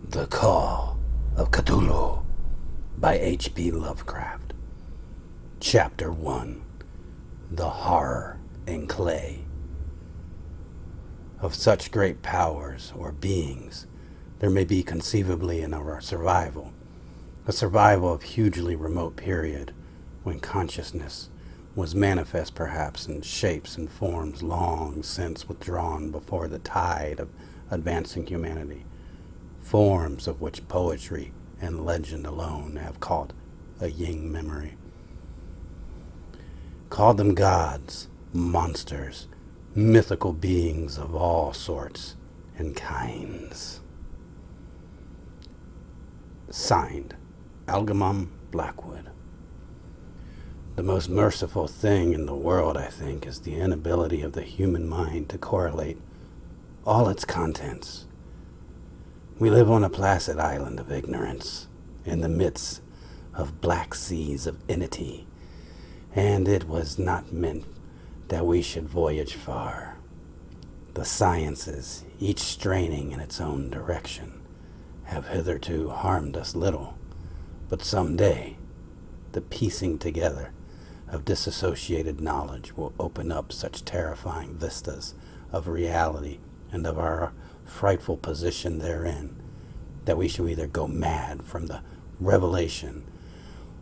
The Call of Cthulhu by H.P. Lovecraft. Chapter 1. The Horror in Clay. Of such great powers or beings, there may be conceivably in our survival, a survival of hugely remote period, when consciousness was manifest perhaps in shapes and forms long since withdrawn before the tide of advancing humanity, forms of which poetry and legend alone have caught a young memory. Call them gods, monsters, mythical beings of all sorts and kinds. Signed, Algernon Blackwood. The most merciful thing in the world, I think, is the inability of the human mind to correlate all its contents. We live on a placid island of ignorance, in the midst of black seas of entity, and it was not meant that we should voyage far. The sciences, each straining in its own direction, have hitherto harmed us little, but some day the piecing together of disassociated knowledge will open up such terrifying vistas of reality and of our frightful position therein, that we shall either go mad from the revelation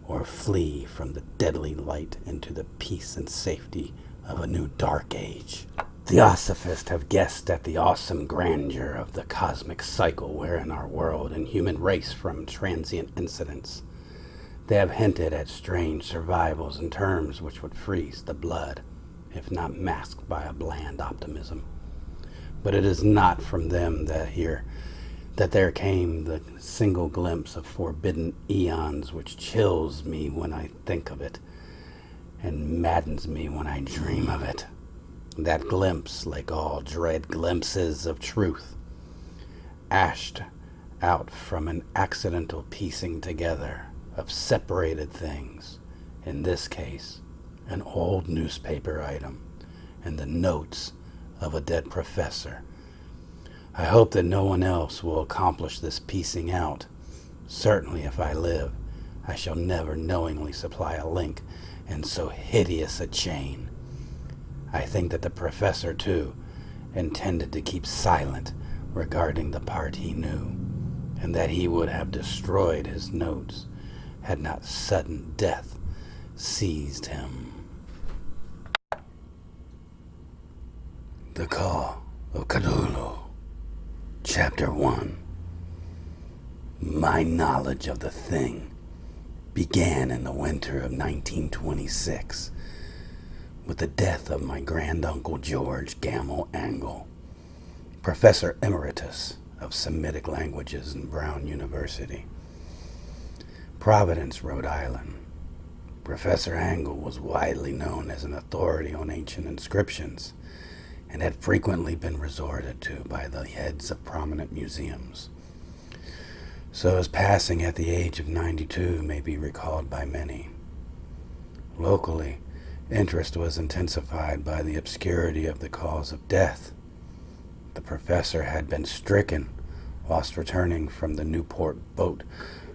or flee from the deadly light into the peace and safety of a new dark age. Theosophists have guessed at the awesome grandeur of the cosmic cycle wherein our world and human race from transient incidents. They have hinted at strange survivals in terms which would freeze the blood, if not masked by a bland optimism. But it is not from them that there came the single glimpse of forbidden eons which chills me when I think of it, and maddens me when I dream of it. That glimpse, like all dread glimpses of truth, ashed out from an accidental piecing together of separated things, in this case, an old newspaper item, and the notes of a dead professor. I hope that no one else will accomplish this piecing out. Certainly, if I live, I shall never knowingly supply a link in so hideous a chain. I think that the professor, too, intended to keep silent regarding the part he knew, and that he would have destroyed his notes had not sudden death seized him. The Call of Cthulhu. Chapter 1. My knowledge of the thing began in the winter of 1926 with the death of my granduncle George Gamble Angle, Professor Emeritus of Semitic Languages in Brown University, Providence, Rhode Island. Professor Angle was widely known as an authority on ancient inscriptions and had frequently been resorted to by the heads of prominent museums. So his passing at the age of 92 may be recalled by many. Locally, interest was intensified by the obscurity of the cause of death. The professor had been stricken whilst returning from the Newport boat,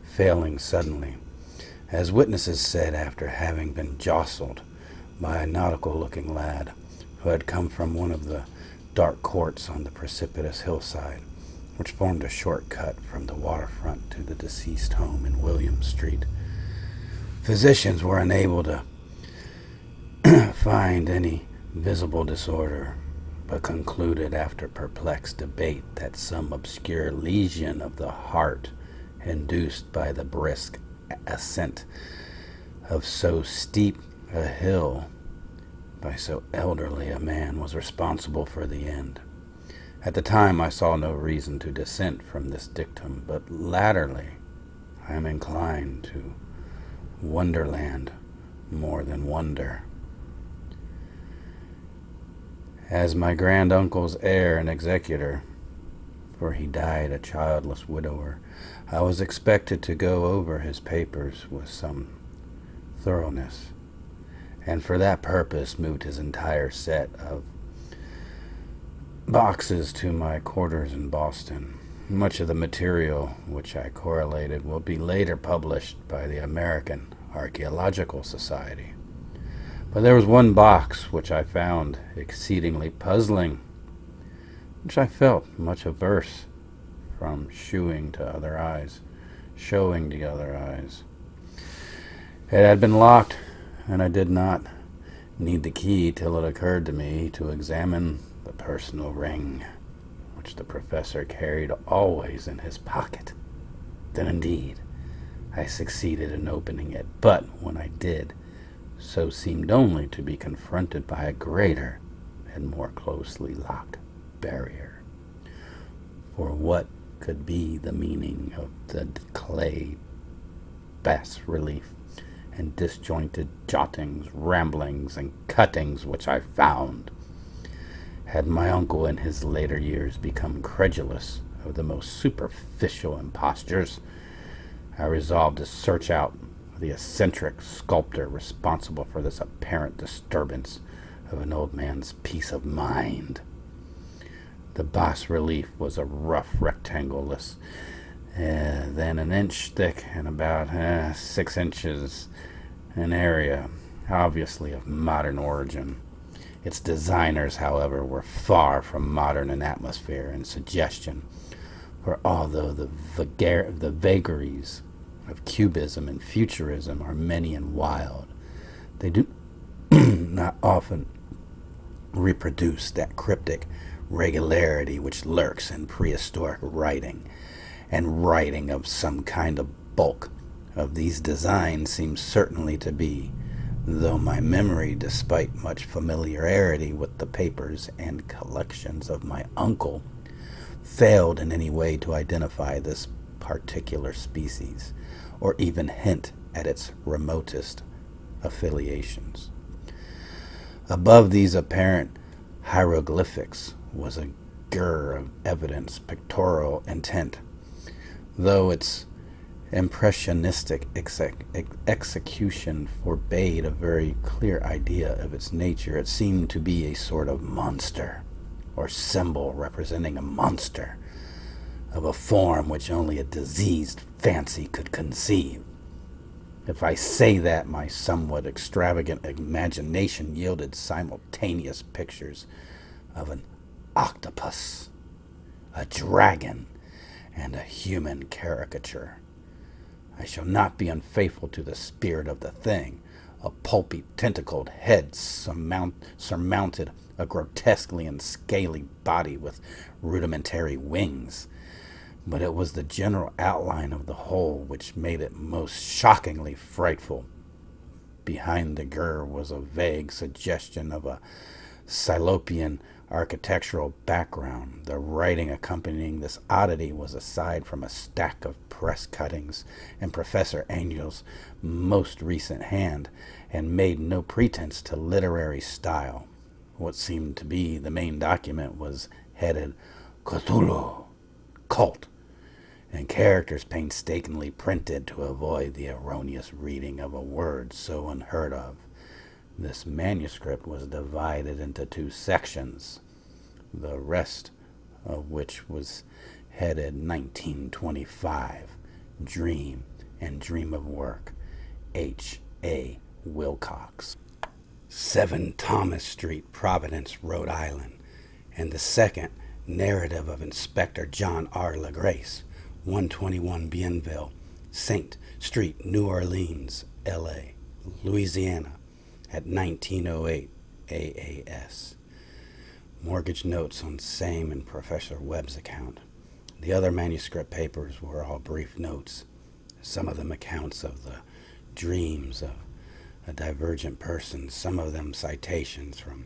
failing suddenly, as witnesses said, after having been jostled by a nautical-looking lad who had come from one of the dark courts on the precipitous hillside, which formed a shortcut from the waterfront to the deceased home in William Street. Physicians were unable to find any visible disorder, but concluded after perplexed debate that some obscure lesion of the heart, induced by the brisk ascent of so steep a hill by so elderly a man, was responsible for the end. At the time I saw no reason to dissent from this dictum, but latterly I am inclined to wonderland more than wonder. As my granduncle's heir and executor, for he died a childless widower, I was expected to go over his papers with some thoroughness, and for that purpose moved his entire set of boxes to my quarters in Boston, much of the material which I correlated will be later published by the American Archaeological Society. But there was one box which I found exceedingly puzzling, which I felt much averse from showing to other eyes. It had been locked, and I did not need the key till it occurred to me to examine the personal ring, which the professor carried always in his pocket. Then indeed, I succeeded in opening it, but when I did, so seemed only to be confronted by a greater and more closely locked barrier. For what could be the meaning of the clay bas-relief and disjointed jottings, ramblings, and cuttings which I found? Had my uncle in his later years become credulous of the most superficial impostures, I resolved to search out the eccentric sculptor responsible for this apparent disturbance of an old man's peace of mind. The bas-relief was a rough rectangle less than an inch thick and about 6 inches in area, obviously of modern origin. Its designers, however, were far from modern in atmosphere and suggestion, for although the vagaries of cubism and futurism are many and wild, they do not often reproduce that cryptic regularity which lurks in prehistoric writing, and writing of some kind of bulk of these designs seems certainly to be, though my memory, despite much familiarity with the papers and collections of my uncle, failed in any way to identify this particular species, or even hint at its remotest affiliations. Above these apparent hieroglyphics was a gur of evidence pictorial intent. Though its impressionistic execution forbade a very clear idea of its nature, it seemed to be a sort of monster, or symbol representing a monster, of a form which only a diseased fancy could conceive. If I say that, my somewhat extravagant imagination yielded simultaneous pictures of an octopus, a dragon, and a human caricature. I shall not be unfaithful to the spirit of the thing. A pulpy, tentacled head surmounted a grotesquely and scaly body with rudimentary wings. But it was the general outline of the whole which made it most shockingly frightful. Behind the gur was a vague suggestion of a Cyclopean architectural background. The writing accompanying this oddity was, aside from a stack of press cuttings in Professor Angel's most recent hand, and made no pretense to literary style. What seemed to be the main document was headed Cthulhu, Cult, and characters painstakingly printed to avoid the erroneous reading of a word so unheard of. This manuscript was divided into 2 sections, the rest of which was headed 1925, Dream and Dream of Work, H.A. Wilcox, 7 Thomas Street, Providence, Rhode Island, and the second, Narrative of Inspector John R. LaGrace, 121 Bienville, St. Street, New Orleans, L.A., Louisiana, at 1908 AAS. Mortgage notes on same in Professor Webb's account. The other manuscript papers were all brief notes, some of them accounts of the dreams of a divergent person, some of them citations from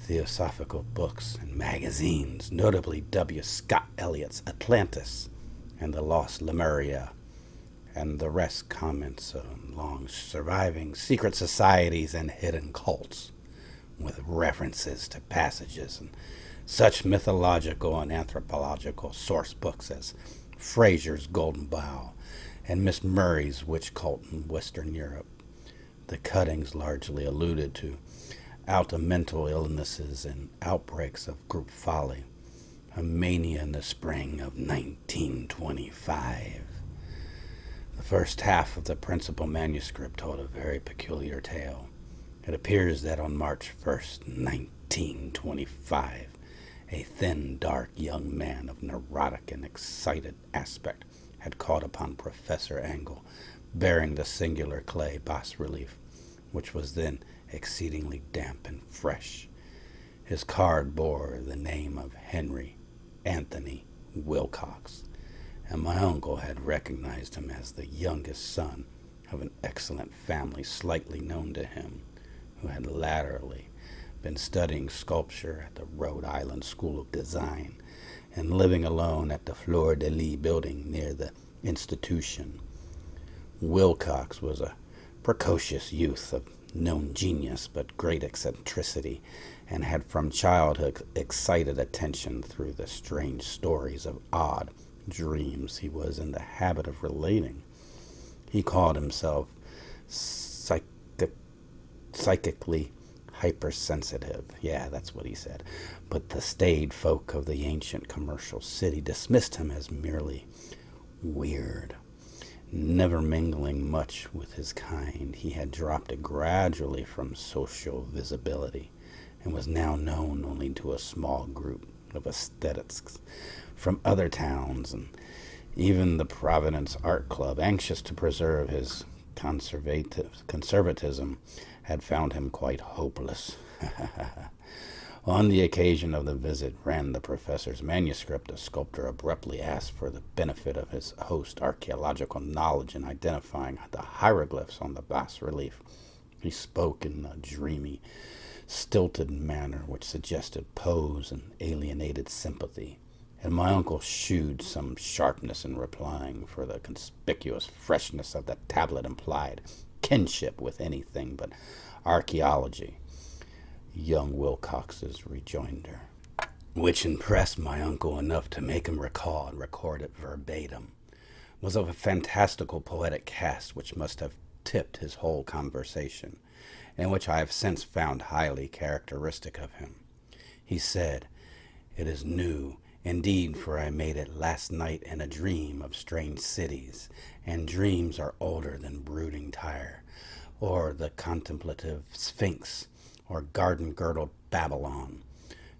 theosophical books and magazines, notably W. Scott Eliot's Atlantis and the Lost Lemuria, and the rest comments on long surviving secret societies and hidden cults, with references to passages in such mythological and anthropological source books as Fraser's Golden Bough and Miss Murray's Witch Cult in Western Europe. The cuttings largely alluded to mental illnesses and outbreaks of group folly. a mania in the spring of 1925. The first half of the principal manuscript told a very peculiar tale. It appears that on March 1st, 1925, a thin, dark young man of neurotic and excited aspect had called upon Professor Angle, bearing the singular clay bas-relief, which was then exceedingly damp and fresh. His card bore the name of Henry Anthony Wilcox, and my uncle had recognized him as the youngest son of an excellent family slightly known to him, who had latterly been studying sculpture at the Rhode Island School of Design and living alone at the Fleur-de-Lis building near the institution. Wilcox was a precocious youth of known genius but great eccentricity, and had from childhood excited attention through the strange stories of odd dreams he was in the habit of relating. He called himself psychically hypersensitive. Yeah, that's what he said. But the staid folk of the ancient commercial city dismissed him as merely weird. Never mingling much with his kind, he had dropped gradually from social visibility and was now known only to a small group of aesthetics from other towns, and even the Providence Art Club, anxious to preserve his conservatism, had found him quite hopeless. On the occasion of the visit ran the professor's manuscript, the sculptor abruptly asked for the benefit of his host's archaeological knowledge in identifying the hieroglyphs on the bas-relief. He spoke in a dreamy, stilted manner which suggested pose and alienated sympathy, and my uncle shewed some sharpness in replying, for the conspicuous freshness of the tablet implied kinship with anything but archaeology. Young Wilcox's rejoinder, which impressed my uncle enough to make him recall and record it verbatim, was of a fantastical poetic cast which must have tipped his whole conversation, and which I have since found highly characteristic of him. He said, "It is new, indeed, for I made it last night in a dream of strange cities, and dreams are older than brooding Tyre, or the contemplative Sphinx, or garden-girdled Babylon."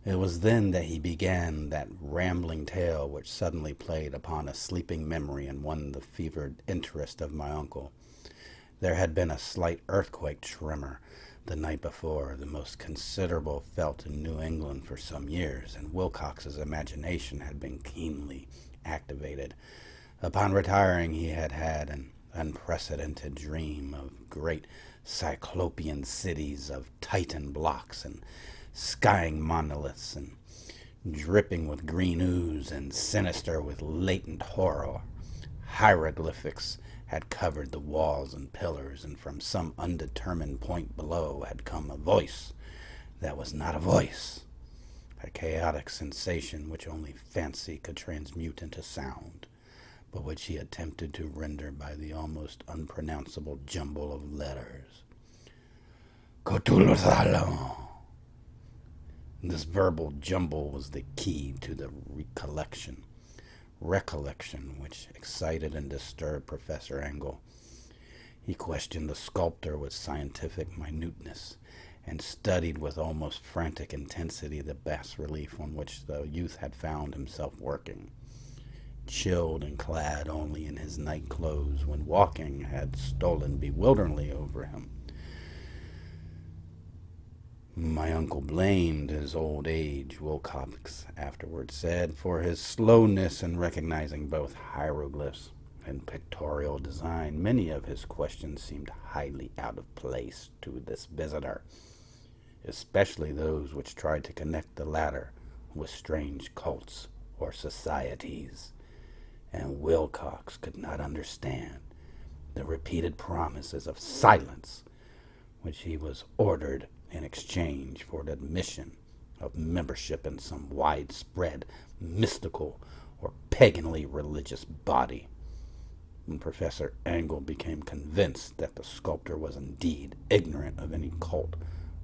It was then that he began that rambling tale which suddenly played upon a sleeping memory and won the fevered interest of my uncle. There had been a slight earthquake tremor the night before, the most considerable felt in New England for some years, and Wilcox's imagination had been keenly activated. Upon retiring, he had had an unprecedented dream of great cyclopean cities of Titan blocks and skying monoliths, and dripping with green ooze and sinister with latent horror. Hieroglyphics had covered the walls and pillars, and from some undetermined point below had come a voice that was not a voice, a chaotic sensation which only fancy could transmute into sound, but which he attempted to render by the almost unpronounceable jumble of letters. Cthulhu. This verbal jumble was the key to the recollection which excited and disturbed Professor Angle. He questioned the sculptor with scientific minuteness, and studied with almost frantic intensity the bas-relief on which the youth had found himself working. Chilled and clad only in his night clothes, when walking had stolen bewilderingly over him. My uncle blamed his old age, Wilcox afterwards said, for his slowness in recognizing both hieroglyphs and pictorial design. Many of his questions seemed highly out of place to this visitor, especially those which tried to connect the latter with strange cults or societies, and Wilcox could not understand the repeated promises of silence which he was ordered in exchange for the admission of membership in some widespread mystical or paganly religious body. When Professor Angle became convinced that the sculptor was indeed ignorant of any cult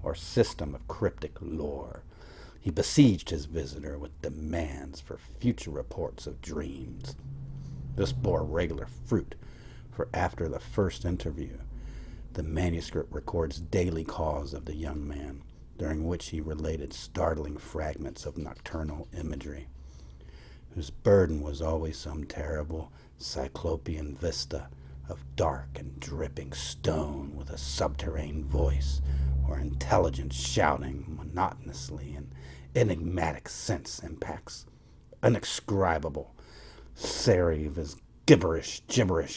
or system of cryptic lore, He besieged his visitor with demands for future reports of dreams. This bore regular fruit, for after the first interview, the manuscript records daily calls of the young man, during which he related startling fragments of nocturnal imagery, whose burden was always some terrible cyclopean vista of dark and dripping stone with a subterranean voice, or intelligence shouting monotonously in enigmatic sense impacts, unascribable serif is gibberish.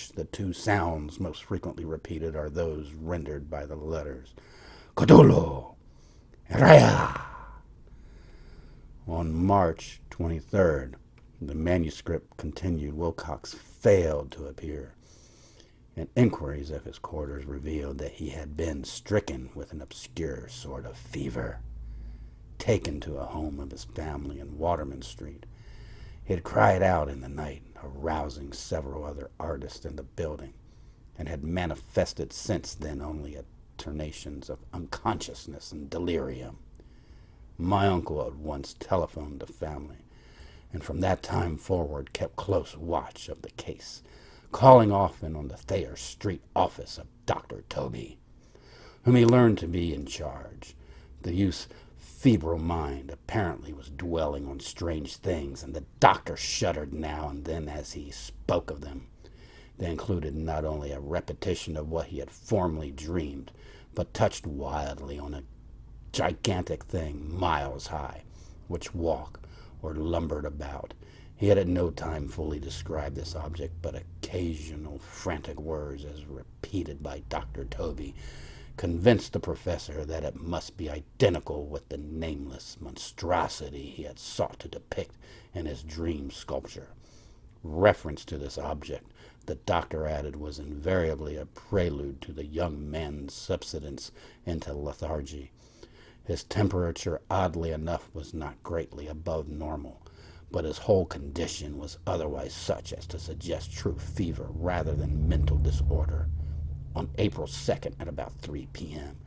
The two sounds most frequently repeated are those rendered by the letters Cthulhu, Raya. On March 23rd, the manuscript continued. Wilcox failed to appear, and inquiries of his quarters revealed that he had been stricken with an obscure sort of fever, taken to a home of his family in Waterman Street. He had cried out in the night, arousing several other artists in the building, and had manifested since then only alternations of unconsciousness and delirium. My uncle at once telephoned the family, and from that time forward kept close watch of the case, calling often on the Thayer Street office of Dr. Toby, whom he learned to be in charge. The youth's febrile mind apparently was dwelling on strange things, and the doctor shuddered now and then as he spoke of them. They included not only a repetition of what he had formerly dreamed, but touched wildly on a gigantic thing miles high, which walked or lumbered about. He had at no time fully described this object, but occasional frantic words, as repeated by Dr. Toby, convinced the professor that it must be identical with the nameless monstrosity he had sought to depict in his dream sculpture. Reference to this object, the doctor added, was invariably a prelude to the young man's subsidence into lethargy. His temperature, oddly enough, was not greatly above normal, but his whole condition was otherwise such as to suggest true fever rather than mental disorder. On April 2nd, at about 3 p.m.,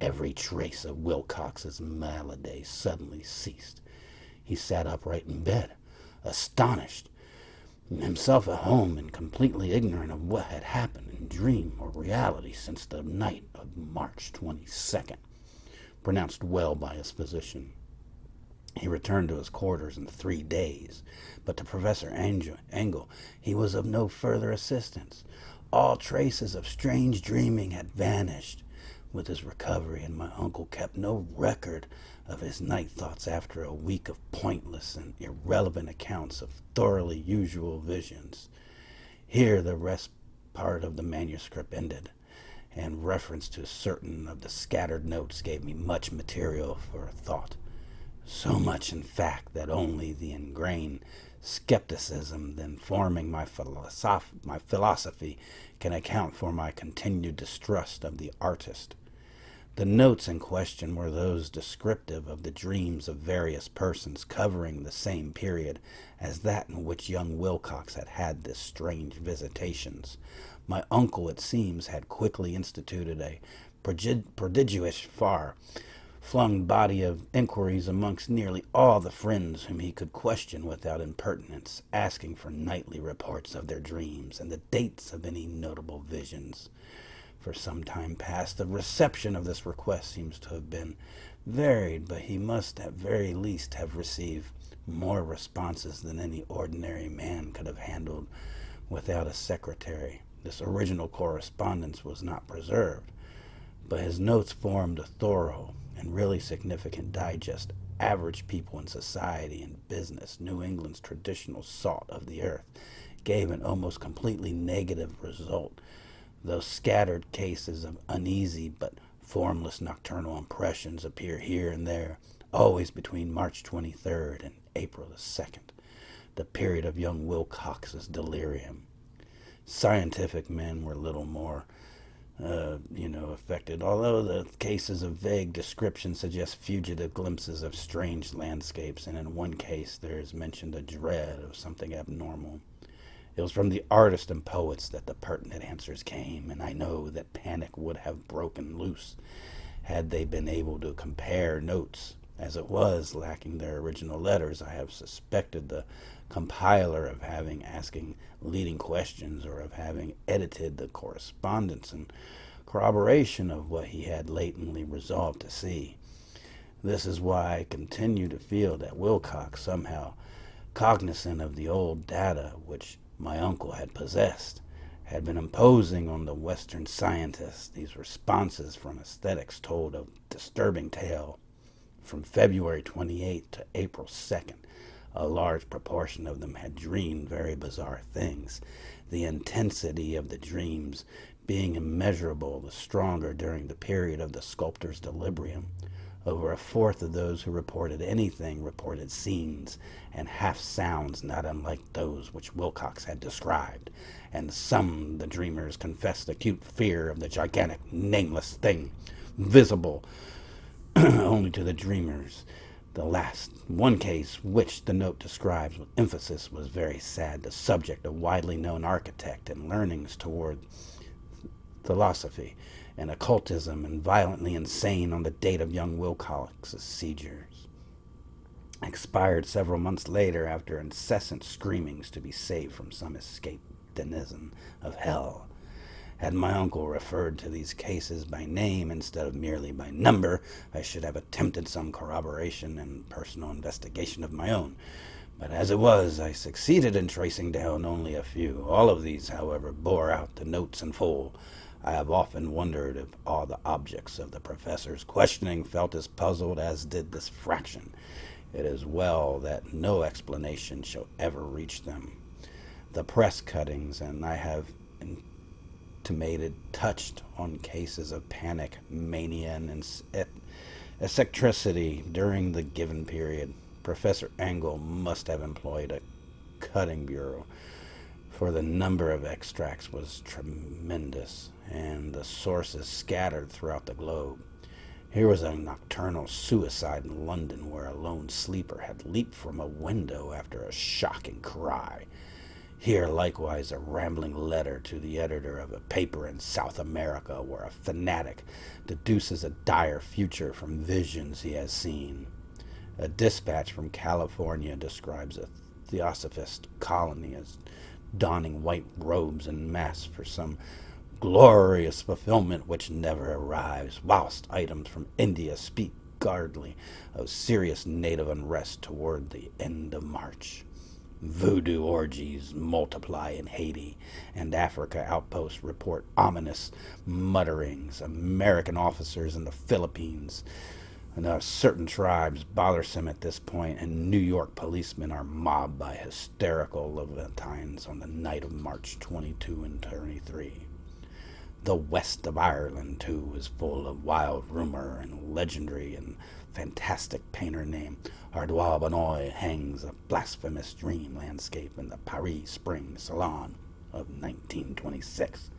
every trace of Wilcox's malady suddenly ceased. He sat upright in bed, astonished, himself at home and completely ignorant of what had happened in dream or reality since the night of March 22nd, pronounced well by his physician. He returned to his quarters in 3 days, but to Professor Engel he was of no further assistance. All traces of strange dreaming had vanished with his recovery, and my uncle kept no record of his night thoughts after a week of pointless and irrelevant accounts of thoroughly usual visions. Here the rest part of the manuscript ended, and reference to certain of the scattered notes gave me much material for thought. So much, in fact, that only the ingrained skepticism then forming my philosophy can account for my continued distrust of the artist. The notes in question were those descriptive of the dreams of various persons covering the same period as that in which young Wilcox had had this strange visitations. My uncle, it seems, had quickly instituted a prodigious far-flung body of inquiries amongst nearly all the friends whom he could question without impertinence, asking for nightly reports of their dreams and the dates of any notable visions. For some time past, the reception of this request seems to have been varied, but he must at very least have received more responses than any ordinary man could have handled without a secretary. This original correspondence was not preserved, but his notes formed a thorough and really significant digest. Average people in society and business, New England's traditional salt of the earth, gave an almost completely negative result. Those scattered cases of uneasy but formless nocturnal impressions appear here and there, always between March 23rd and April the 2nd, the period of young Wilcox's delirium. Scientific men were little more, affected, although the cases of vague description suggest fugitive glimpses of strange landscapes, and in one case there is mentioned a dread of something abnormal. It was from the artists and poets that the pertinent answers came, and I know that panic would have broken loose had they been able to compare notes As it was, lacking their original letters, I have suspected the compiler of having asking leading questions or of having edited the correspondence in corroboration of what he had latently resolved to see. This is why I continue to feel that Wilcox, somehow cognizant of the old data which my uncle had possessed, had been imposing on the Western scientists. These responses from aesthetics told a disturbing tale. From February 28th to April 2nd, a large proportion of them had dreamed very bizarre things, the intensity of the dreams being immeasurable the stronger during the period of the sculptor's delirium. Over a fourth of those who reported anything reported scenes and half sounds not unlike those which Wilcox had described, and some, the dreamers, confessed acute fear of the gigantic, nameless thing, visible only to the dreamers. The last, one case, which the note describes with emphasis, was very sad, the subject a widely known architect and learnings toward philosophy and occultism, and violently insane on the date of young Wilcox's seizures. Expired several months later after incessant screamings to be saved from some escaped denizen of hell. Had my uncle referred to these cases by name instead of merely by number, I should have attempted some corroboration and personal investigation of my own. But as it was, I succeeded in tracing down only a few. All of these, however, bore out the notes in full. I have often wondered if all the objects of the professor's questioning felt as puzzled as did this fraction. It is well that no explanation shall ever reach them. The press cuttings, and I have intimated, touched on cases of panic, mania, and eccentricity during the given period. Professor Engel must have employed a cutting bureau, for the number of extracts was tremendous, and the sources scattered throughout the globe. Here was a nocturnal suicide in London, where a lone sleeper had leaped from a window after a shocking cry. Here, likewise, a rambling letter to the editor of a paper in South America, where a fanatic deduces a dire future from visions he has seen. A dispatch from California describes a theosophist colony as donning white robes en masse for some glorious fulfillment which never arrives, whilst items from India speak guardedly of serious native unrest toward the end of March. Voodoo orgies multiply in Haiti, and Africa outposts report ominous mutterings. American officers in the Philippines and certain tribes bothersome at this point, and New York policemen are mobbed by hysterical Levantines on the night of March 22 and 23. The west of Ireland, too, is full of wild rumor, and legendary and fantastic painter named Ardois Benoit hangs a blasphemous dream landscape in the Paris Spring Salon of 1926.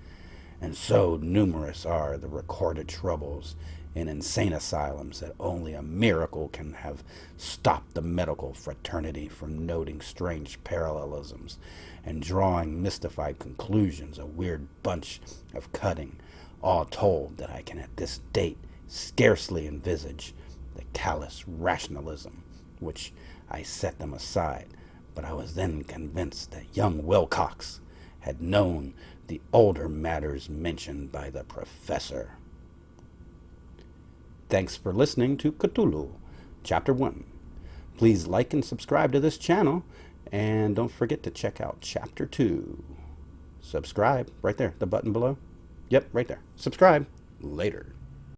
And so numerous are the recorded troubles in insane asylums that only a miracle can have stopped the medical fraternity from noting strange parallelisms and drawing mystified conclusions, a weird bunch of cutting, all told that I can at this date scarcely envisage the callous rationalism which I set them aside. But I was then convinced that young Wilcox had known the older matters mentioned by the professor. Thanks for listening to Cthulhu, Chapter 1. Please like and subscribe to this channel, and don't forget to check out Chapter 2. Subscribe, right there, the button below. Yep, right there. Subscribe. Later.